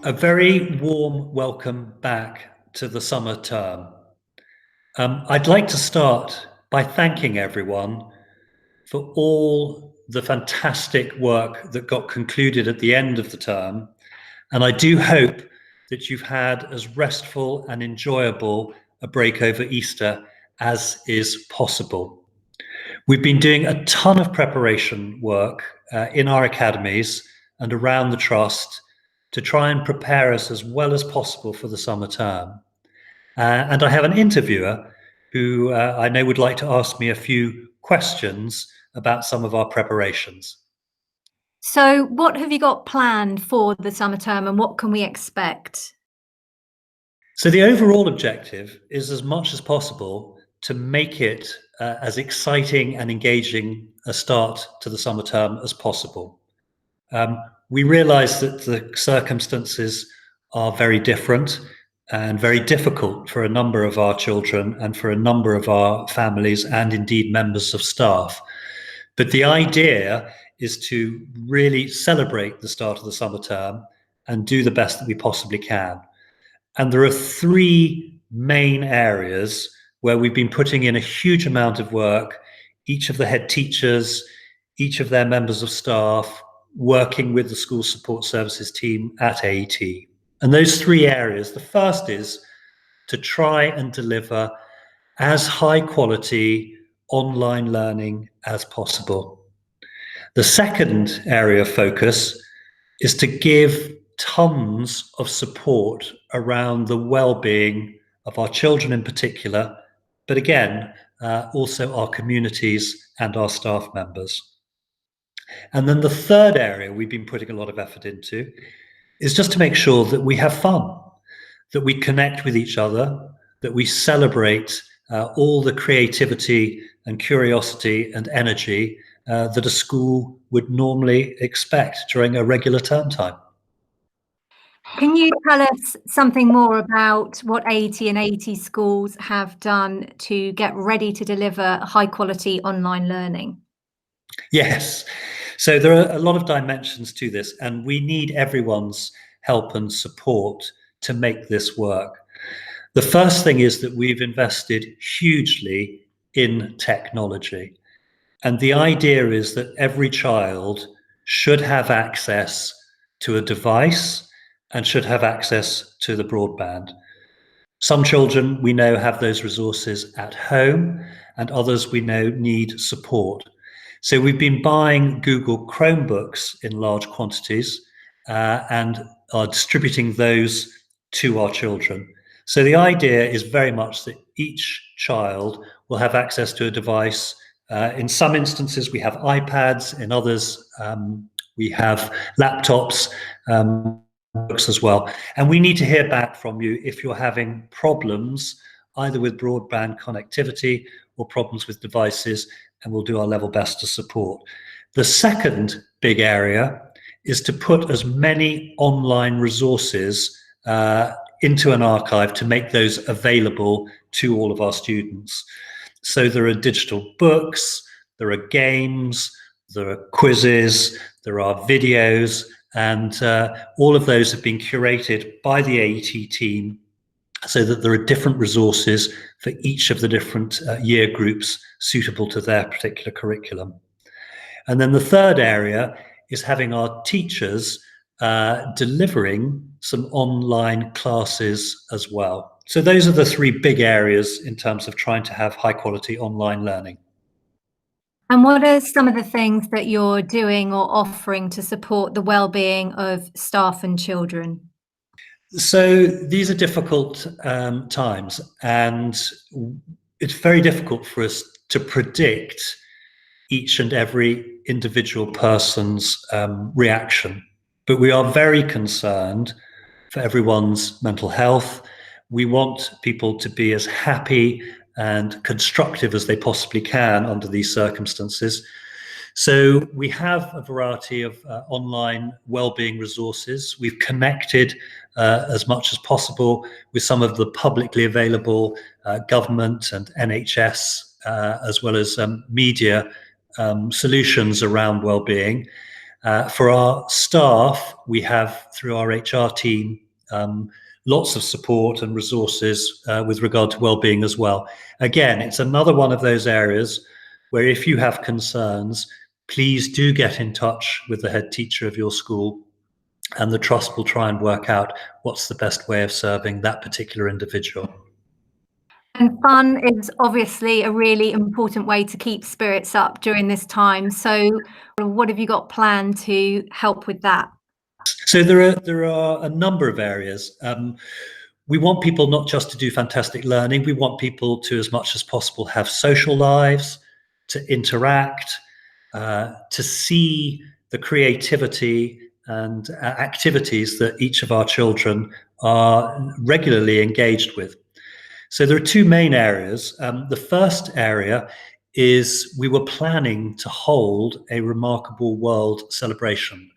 A very warm welcome back to the summer term. I'd like to start by thanking everyone for all the fantastic work that got concluded at the end of the term. And I do hope that you've had as restful and enjoyable a break over Easter as is possible. We've been doing a ton of preparation work in our academies and around the Trust to try and prepare us as well as possible for the summer term. And I have an interviewer who I know would like to ask me a few questions about some of our preparations. So what have you got planned for the summer term and what can we expect? So the overall objective is, as much as possible, to make it as exciting and engaging a start to the summer term as possible. We realize that the circumstances are very different and very difficult for a number of our children and for a number of our families and indeed members of staff. But the idea is to really celebrate the start of the summer term and do the best that we possibly can. And there are three main areas where we've been putting in a huge amount of work, each of the head teachers, each of their members of staff, working with the school support services team at AET. And those three areas, the first is to try and deliver as high quality online learning as possible. The second area of focus is to give tons of support around the well-being of our children in particular, but again, also our communities and our staff members. And then the third area we've been putting a lot of effort into is just to make sure that we have fun, that we connect with each other, that we celebrate all the creativity and curiosity and energy that a school would normally expect during a regular term time. Can you tell us something more about what AET and AET schools have done to get ready to deliver high quality online learning? Yes. So there are a lot of dimensions to this, and we need everyone's help and support to make this work. The first thing is that we've invested hugely in technology. And the idea is that every child should have access to a device and should have access to the broadband. Some children we know have those resources at home, and others we know need support. So we've been buying Google Chromebooks in large quantities and are distributing those to our children. So the idea is very much that each child will have access to a device. In some instances, we have iPads. In others, we have laptops, books as well. And we need to hear back from you if you're having problems either with broadband connectivity or problems with devices, and we'll do our level best to support. The second big area is to put as many online resources into an archive to make those available to all of our students. So there are digital books, there are games, there are quizzes, there are videos, and all of those have been curated by the AET team so that there are different resources for each of the different year groups suitable to their particular curriculum. And then the third area is having our teachers delivering some online classes as well. So those are the three big areas in terms of trying to have high quality online learning. And what are some of the things that you're doing or offering to support the well-being of staff and children? So these are difficult times, and it's very difficult for us to predict each and every individual person's reaction. But we are very concerned for everyone's mental health. We want people to be as happy and constructive as they possibly can under these circumstances. So we have a variety of online wellbeing resources. We've connected as much as possible with some of the publicly available government and NHS as well as media solutions around wellbeing. For our staff, we have, through our HR team, lots of support and resources with regard to wellbeing as well. Again, it's another one of those areas where if you have concerns, please do get in touch with the head teacher of your school, and the trust will try and work out what's the best way of serving that particular individual. And fun is obviously a really important way to keep spirits up during this time. So what have you got planned to help with that? So there are a number of areas. We want people not just to do fantastic learning, we want people to, as much as possible, have social lives, to interact, to see the creativity and activities that each of our children are regularly engaged with. So there are two main areas. The first area is we were planning to hold a Remarkable World celebration,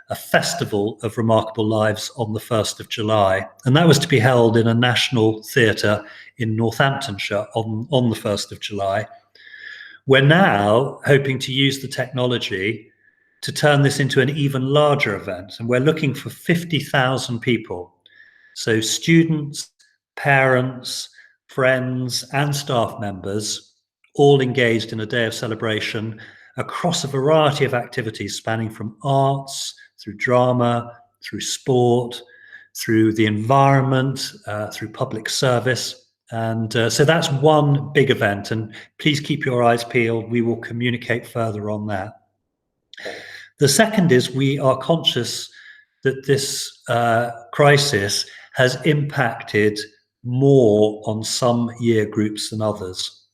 a festival of remarkable lives on the 1st of July. And that was to be held in a national theatre in Northamptonshire on the 1st of July. We're now hoping to use the technology to turn this into an even larger event. And we're looking for 50,000 people. So students, parents, friends, and staff members, all engaged in a day of celebration across a variety of activities spanning from arts, through drama, through sport, through the environment, through public service. And so that's one big event, and please keep your eyes peeled. We will communicate further on that. The second is we are conscious that this crisis has impacted more on some year groups than others.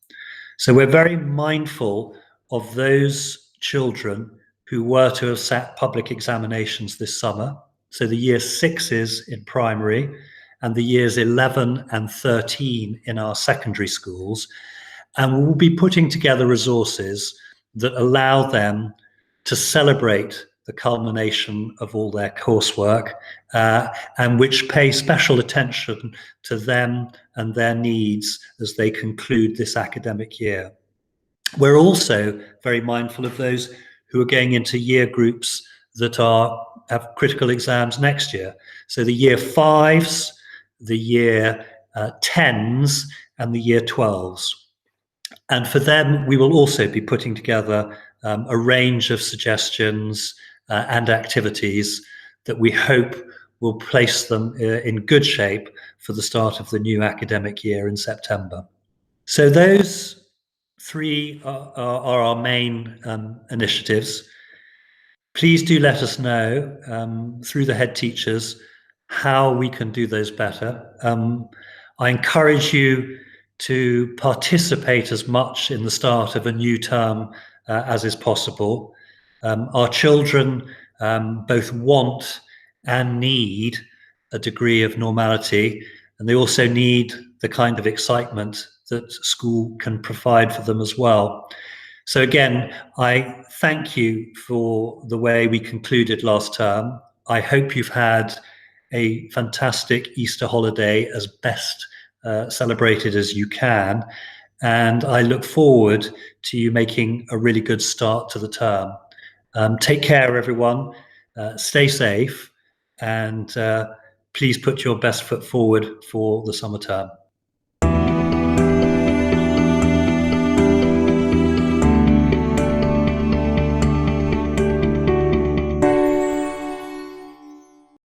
So we're very mindful of those children who were to have sat public examinations this summer. So the year sixes in primary and the years 11 and 13 in our secondary schools. And we'll be putting together resources that allow them to celebrate the culmination of all their coursework, and which pay special attention to them and their needs as they conclude this academic year. We're also very mindful of those who are going into year groups that have critical exams next year. So the year fives, the year 10s, and the year 12s. And for them, we will also be putting together a range of suggestions and activities that we hope will place them in good shape for the start of the new academic year in September. So those three are our main initiatives. Please do let us know through the head teachers how we can do those better. I encourage you to participate as much in the start of a new term as is possible. Our children both want and need a degree of normality, and they also need the kind of excitement that school can provide for them as well. So again, I thank you for the way we concluded last term. I hope you've had a fantastic Easter holiday, as best celebrated as you can. And I look forward to you making a really good start to the term. Take care, everyone. Stay safe, and please put your best foot forward for the summer term.